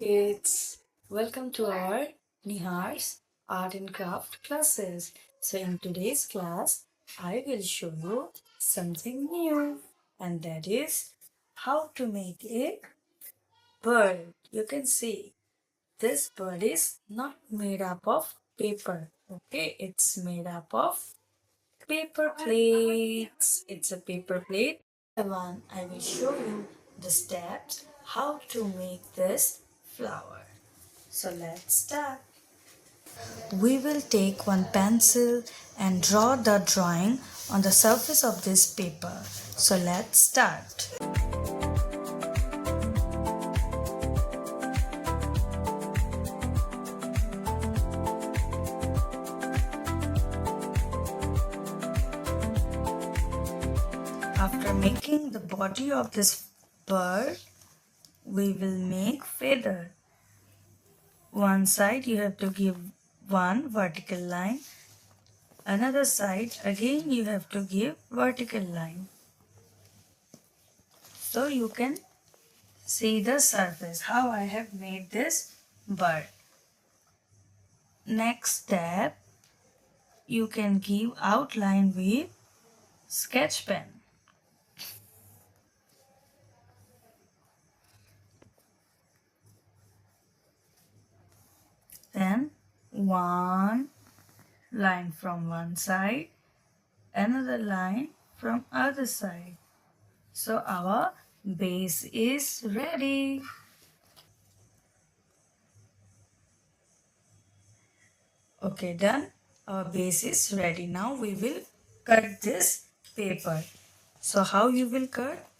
Kids, welcome to our Nihar's Art and Craft classes. So in today's class, I will show you something new, and that is how to make a bird. You can see this bird is not made up of paper. Okay, it's made up of paper plates. It's a paper plate. One, I will show you the steps how to make this flower. So let's start. We will take one pencil and draw the drawing on the surface of this paper. So let's start. After making the body of this bird, we will make feather. One side you have to give one vertical line, another side again you have to give vertical line. So you can see the surface, how I have made this bird. Next step, you can give outline with sketch pen. Then one line from one side, another line from other side. So our base is ready. Okay, done. Our base is ready. Now we will cut this paper. So how you will cut?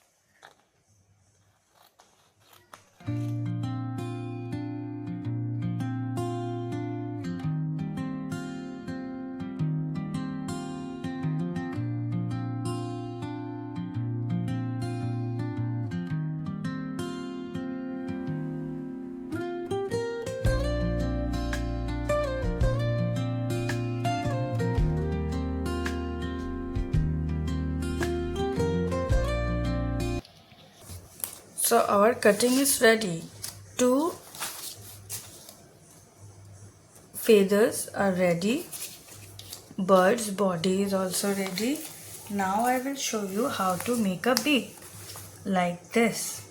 So our cutting is ready. Two feathers are ready. Bird's body is also ready. Now I will show you how to make a beak like this.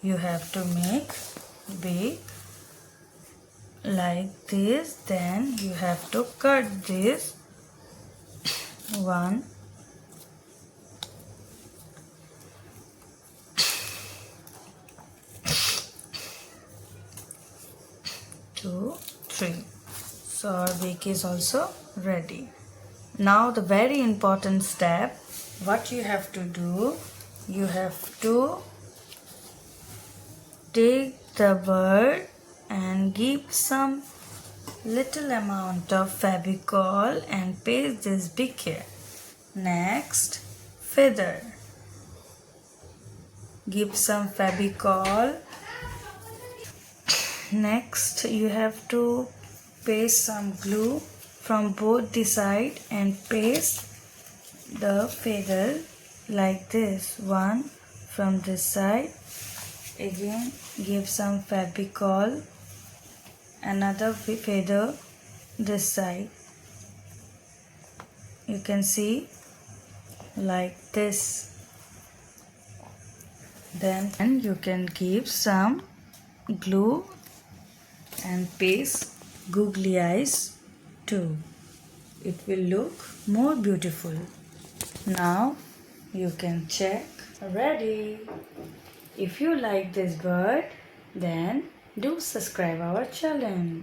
You have to make beak like this. Then you have to cut this one, two, three. So our beak is also ready. Now the very important step, what you have to do, you have to take the bird and give some little amount of Fevicol and paste this beak here. Next, feather. Give some Fevicol. Next, you have to paste some glue from both the side and paste the feather like this. One from this side. Again, give some Fevicol. Another feather this side. You can see like this. Then you can give some glue and paste googly eyes too. It will look more beautiful. Now you can check. Ready. If you like this bird, then do subscribe our channel.